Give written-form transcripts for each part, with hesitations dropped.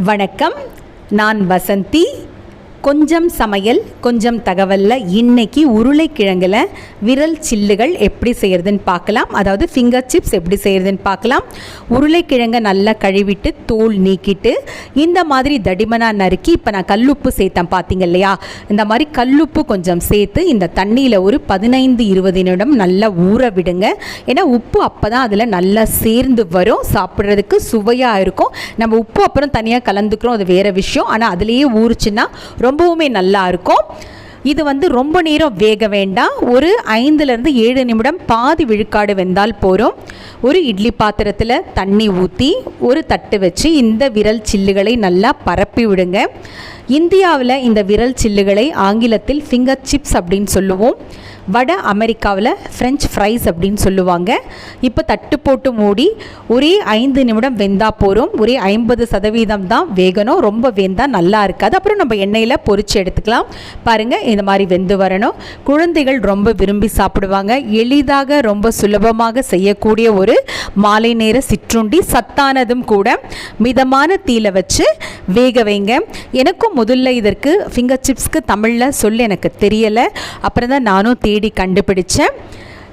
வணக்கம். நான் வசந்தி. கொஞ்சம் சமையல் கொஞ்சம் தகவல்ல இன்னைக்கு உருளைக்கிழங்குல விரல் சில்லுகள் எப்படி செய்யறதுன்னு பார்க்கலாம். அதாவது ஃபிங்கர் சிப்ஸ் எப்படி செய்யறதுன்னு பார்க்கலாம். உருளைக்கிழங்கை நல்லா கழுவிட்டு தோல் நீக்கிட்டு இந்த மாதிரி தடிமனாக நறுக்கி இப்போ நான் கல்லுப்பு சேர்த்தேன் பார்த்தீங்க இல்லையா, இந்த மாதிரி கல்லுப்பு கொஞ்சம் சேர்த்து இந்த தண்ணியில் ஒரு 15-20 நிமிடம் நல்லா ஊற விடுங்க. ஏன்னா உப்பு அப்போ தான் அதில் நல்லா சேர்ந்து வரும், சாப்பிட்றதுக்கு சுவையாக இருக்கும். நம்ம உப்பு அப்புறம் தனியாக கலந்துக்கிறோம், அது வேறு விஷயம். ஆனால் அதுலேயே ஊறுச்சுன்னா ரொம்பவுமே நல்லா இருக்கும். இது ரொம்ப நேரம் வேக வேண்டாம். ஒரு 5-7 நிமிடம் பாதி விழுக்காடு வெந்தால் போகிறோம். ஒரு இட்லி பாத்திரத்தில் தண்ணி ஊற்றி ஒரு தட்டு வச்சு இந்த விரல் சில்லுகளை நல்லா பரப்பி விடுங்க. இந்தியாவில் இந்த விரல் சில்லுகளை ஆங்கிலத்தில் ஃபிங்கர் சிப்ஸ் அப்படின்னு சொல்லுவோம். வட அமெரிக்காவில் ஃப்ரெஞ்ச் ஃப்ரைஸ் அப்படின்னு சொல்லுவாங்க. இப்போ தட்டு போட்டு மூடி ஒரே 5 நிமிடம் வெந்தால் போகிறோம். ஒரே 50% தான் வேகணும், ரொம்ப வெந்தால் நல்லா இருக்காது. அப்புறம் நம்ம எண்ணெயில் பொரித்து எடுத்துக்கலாம். பாருங்கள், இந்த மாதிரி வெந்து வரணும். குழந்தைகள் ரொம்ப விரும்பி சாப்பிடுவாங்க. எளிதாக ரொம்ப சுலபமாக செய்யக்கூடிய ஒரு மாலை நேர சிற்றுண்டி, சத்தானதும் கூட. மிதமான தீயில வச்சு வேக வைங்க. எனக்கும் முதல்ல இதற்கு ஃபிங்கர் சிப்ஸ்க்கு தமிழில் சொல்ல எனக்கு தெரியலை. அப்புறம் தான் நானும் தேடி கண்டுபிடிச்சேன்.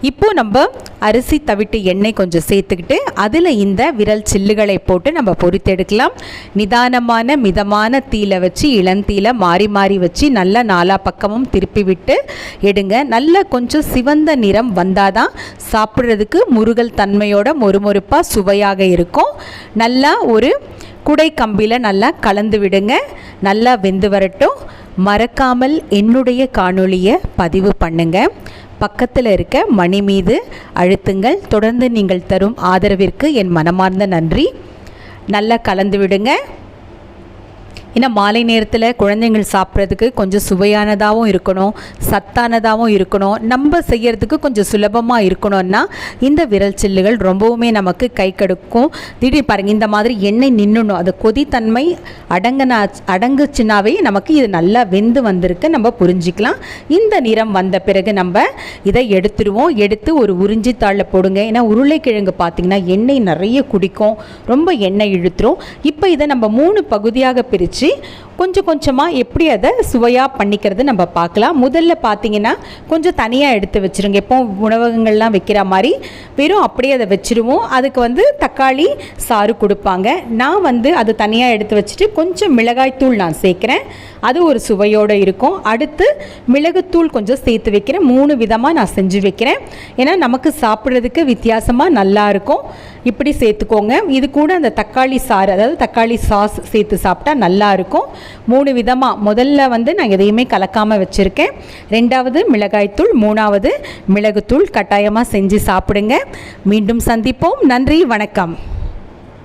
இப்போ நம்ம அரிசி தவிட்டு எண்ணெய் கொஞ்சம் சேர்த்துக்கிட்டு அதில் இந்த விரல் சில்லுகளை போட்டு நம்ம பொரித்தெடுக்கலாம். நிதானமான மிதமான தீயில வச்சு இளந்தீயில மாறி மாறி வச்சு நல்லா 4 பக்கமும் திருப்பி விட்டு எடுங்க. நல்லா கொஞ்சம் சிவந்த நிறம் வந்தாதான் சாப்பிட்றதுக்கு முருகல் தன்மையோட மொறுமொறுப்பாக சுவையாக இருக்கும். நல்லா ஒரு குடை கம்பியில் நல்லா கலந்து விடுங்க. நல்லா வெந்து வரட்டும். மறக்காமல் என்னுடைய காணொளியை பதிவு பண்ணுங்க. பக்கத்தில் இருக்க மணி மீது அழுத்துங்கள். தொடர்ந்து நீங்கள் தரும் ஆதரவிற்கு என் மனமார்ந்த நன்றி. நல்லா கலந்து விடுங்க. ஏன்னா மாலை நேரத்தில் குழந்தைங்கள் சாப்பிட்றதுக்கு கொஞ்சம் சுவையானதாகவும் இருக்கணும், சத்தானதாகவும் இருக்கணும், நம்ம செய்கிறதுக்கு கொஞ்சம் சுலபமாக இருக்கணும்னா இந்த விரல் சில்லுகள் ரொம்பவுமே நமக்கு கை கெடுக்கும். திடீர் பாருங்கள், இந்த மாதிரி எண்ணெய் நின்றுணும், அது கொதித்தன்மை அடங்குச்சுனாவே நமக்கு இது நல்லா வெந்து வந்திருக்கு நம்ம புரிஞ்சிக்கலாம். இந்த நிறம் வந்த பிறகு நம்ம இதை எடுத்துருவோம். எடுத்து ஒரு உறிஞ்சி தாளில் போடுங்க. ஏன்னா உருளைக்கிழங்கு பார்த்திங்கன்னா எண்ணெய் நிறைய குடிக்கும், ரொம்ப எண்ணெய் இழுத்துரும். இப்போ இதை நம்ம 3 பகுதியாக பிரித்து கொஞ்சம் கொஞ்சமாக எப்படி அதை சுவையாக பண்ணிக்கிறது நம்ம பார்க்கலாம். முதல்ல பார்த்தீங்கன்னா கொஞ்சம் தனியாக எடுத்து வச்சுருங்க. எப்போ உணவகங்கள்லாம் வைக்கிற மாதிரி வெறும் அப்படியே அதை வச்சுருவோம். அதுக்கு தக்காளி சாறு கொடுப்பாங்க. நான் அது தனியாக எடுத்து வச்சுட்டு கொஞ்சம் மிளகாய்த்தூள் நான் சேர்க்குறேன், அது ஒரு சுவையோடு இருக்கும். அடுத்து மிளகுத்தூள் கொஞ்சம் சேர்த்து வைக்கிறேன். 3 விதமாக நான் செஞ்சு வைக்கிறேன். ஏன்னா நமக்கு சாப்பிட்றதுக்கு வித்தியாசமாக நல்லாயிருக்கும். இப்படி சேர்த்துக்கோங்க. இது கூட அந்த தக்காளி சாறு, அதாவது தக்காளி சாஸ் சேர்த்து சாப்பிட்டா நல்லாயிருக்கும். 3 விதமாக. முதல்ல நான் எதையுமே கலக்காமல் வச்சுருக்கேன். 2வது மிளகாய்த்தூள், 3வது மிளகுத்தூள். கட்டாயமாக செஞ்சு சாப்பிடுங்க. மீண்டும் சந்திப்போம். நன்றி, வணக்கம்.